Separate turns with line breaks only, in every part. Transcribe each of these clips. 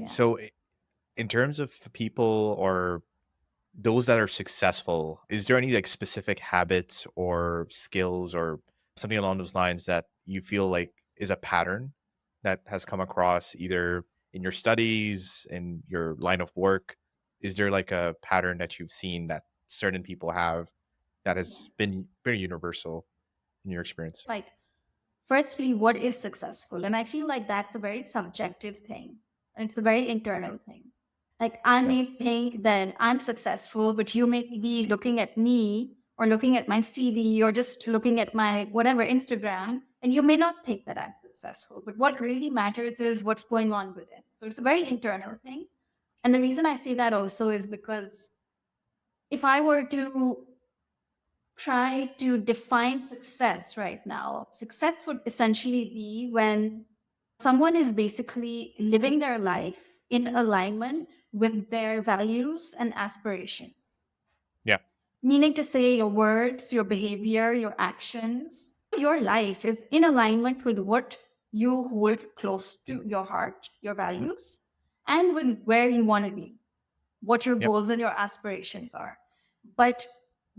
Yeah.
So, in terms of the people or those that are successful, is there any like specific habits or skills or something along those lines that you feel like is a pattern that has come across either in your studies, in your line of work? Is there like a pattern that you've seen that certain people have that
Yeah.
has been very universal in your experience?
Like, firstly, what is successful? And I feel like that's a very subjective thing. And it's a very internal thing. Like, I
Yeah.
may think that I'm successful, but you may be looking at me or looking at my CV or just looking at my whatever Instagram, and you may not think that I'm successful. But what really matters is what's going on within. So it's a very internal thing. And the reason I say that also is because if I were to try to define success right now, success would essentially be when someone is basically living their life in alignment with their values and aspirations.
Yeah.
Meaning to say, your words, your behavior, your actions, your life is in alignment with what you hold close to your heart, your values, and with where you want to be, what your
Yep.
goals and your aspirations are. But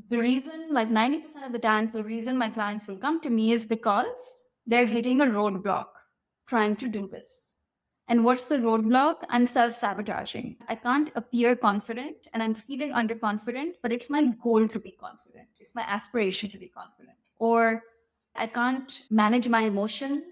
the reason, like 90% of the times, the reason my clients will come to me is because they're hitting a roadblock trying to do this. And what's the roadblock? I'm self sabotaging. I can't appear confident and I'm feeling underconfident, but it's my goal to be confident. It's my aspiration to be confident. Or I can't manage my emotions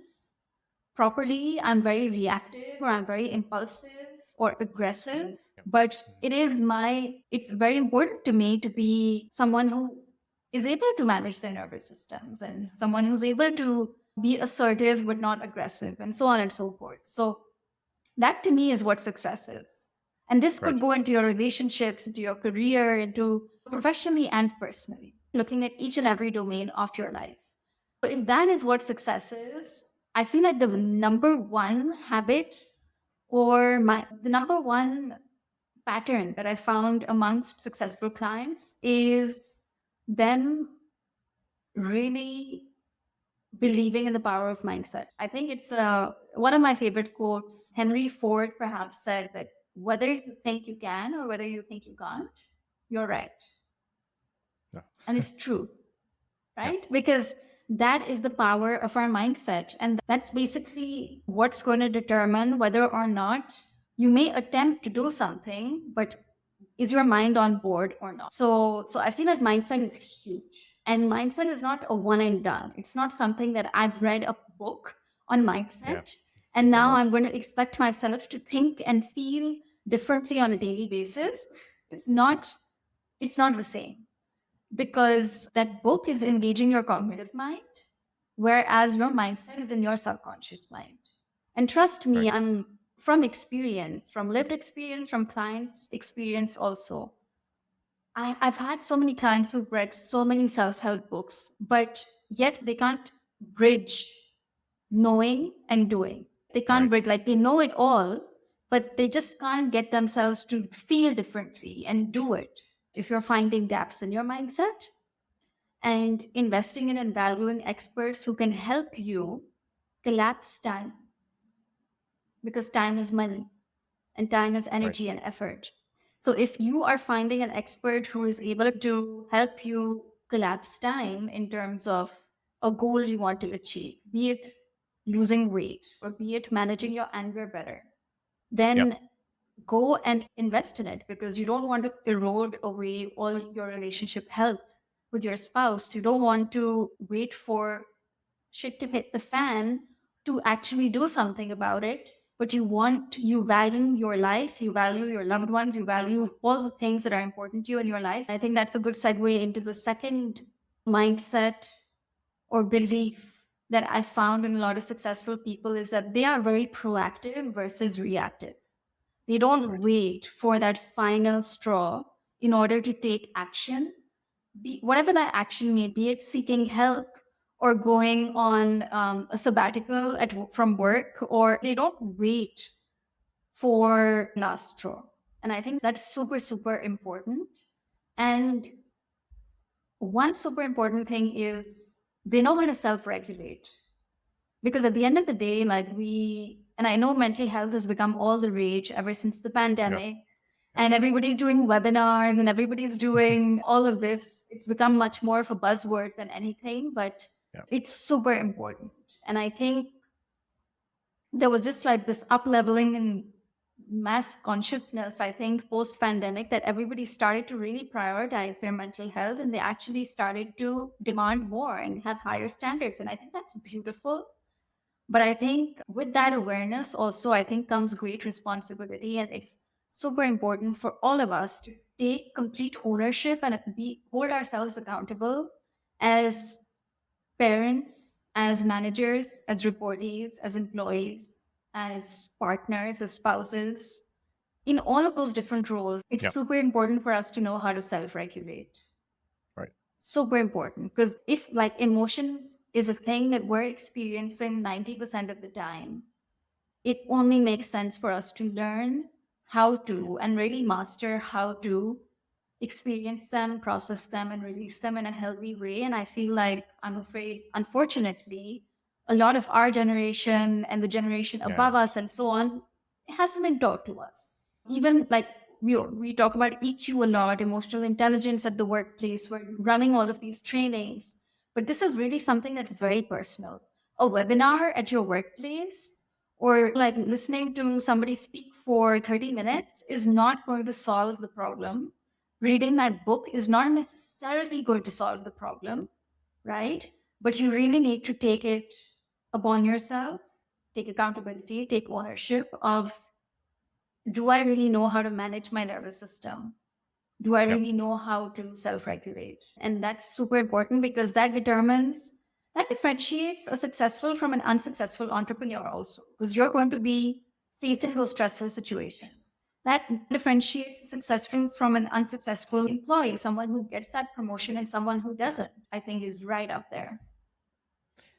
properly. I'm very reactive or I'm very impulsive or aggressive.
Yep.
But
Mhm.
it's very important to me to be someone who is able to manage their nervous systems and someone who's able to be assertive but not aggressive and so on and so forth. So that to me is what success is. And this could
Right.
go into your relationships, into your career, into professionally and personally, looking at each and every domain of your life. So if that is what success is, I feel like the number one habit or the number one pattern that I found amongst successful clients is them really believing in the power of mindset. I think it's one of my favorite quotes. Henry Ford perhaps said that whether you think you can or whether you think you can't, you're right.
Yeah.
And it's true,
Yeah.
right? Because that is the power of our mindset. And that's basically what's going to determine whether or not you may attempt to do something, but is your mind on board or not? So I feel like mindset is huge. And mindset is not a one and done. It's not something that I've read a book on
Yeah.
mindset
It's a
and now
framework.
I'm going to expect myself to think and feel differently on a daily basis. It's not it's not the same because that book is engaging your cognitive mind, whereas your mindset is in your subconscious mind. And trust me,
Right.
I'm from experience, from lived experience, from clients' experience also. I've had so many clients who've read so many self help books, but yet they can't bridge knowing and doing. They can't
Right.
bridge, like they know it all, but they just can't get themselves to feel differently and do it. If you're finding gaps in your mindset, and investing in and valuing experts who can help you collapse time because time is money and time is
Right.
energy and effort. So if you are finding an expert who is able to help you collapse time in terms of a goal you want to achieve, be it losing weight or be it managing your anger better,
Yeah.
then go and invest in it because you don't want to erode away all your relationship health with your spouse. You don't want to wait for shit to hit the fan to actually do something about it. But you value your life, you value your loved ones, you value all the things that are important to you in your life. I think that's a good segue into the second mindset or belief that I found in a lot of successful people is that they are very proactive versus reactive. They don't
Right.
wait for that final straw in order to take action, whatever that action may be, it seeking help or going on a sabbatical from work, or they don't wait for last straw. And I think that's super, super important. And one super important thing is they know how to self regulate because at the end of the day, like And I know mental health has become all the rage ever since the
Yeah.
pandemic. And everybody's doing webinars and everybody's doing all of this. It's become much more of a buzzword than anything, but
Yeah.
it's super important. And I think there was just like this up leveling in mass consciousness, I think, post pandemic, that everybody started to really prioritize their mental health and they actually started to demand more and have higher standards. And I think that's beautiful. But I think with that awareness also, I think comes great responsibility. And it's super important for all of us to take complete ownership and hold ourselves accountable as parents, as managers, as reportees, as employees, as partners, as spouses. In all of those different roles, it's
Yeah.
super important for us to know how to self regulate.
Right.
Super important, because if like emotions is a thing that we're experiencing 90% of the time, it only makes sense for us to learn how to and really master how to experience them, process them, and release them in a healthy way. And I feel like, I'm afraid, unfortunately, a lot of our generation and the generation above us
Yes.
and so on, it hasn't been taught to us. Even like we talk about EQ a lot, emotional intelligence at the workplace. We're running all of these trainings, but this is really something that's very personal. A webinar at your workplace or like listening to somebody speak for 30 minutes is not going to solve the problem. Reading that book is not necessarily going to solve the problem, right? But you really need to take it upon yourself, take accountability, take ownership of, do I really know how to manage my nervous system? Do I
Yeah.
really know how to self regulate? And that's super important because that differentiates a successful from an unsuccessful entrepreneur also, because you're going to be facing those stressful situations. That differentiates a successful from an unsuccessful employee. Someone who gets that promotion and someone who doesn't, I think, is right up there.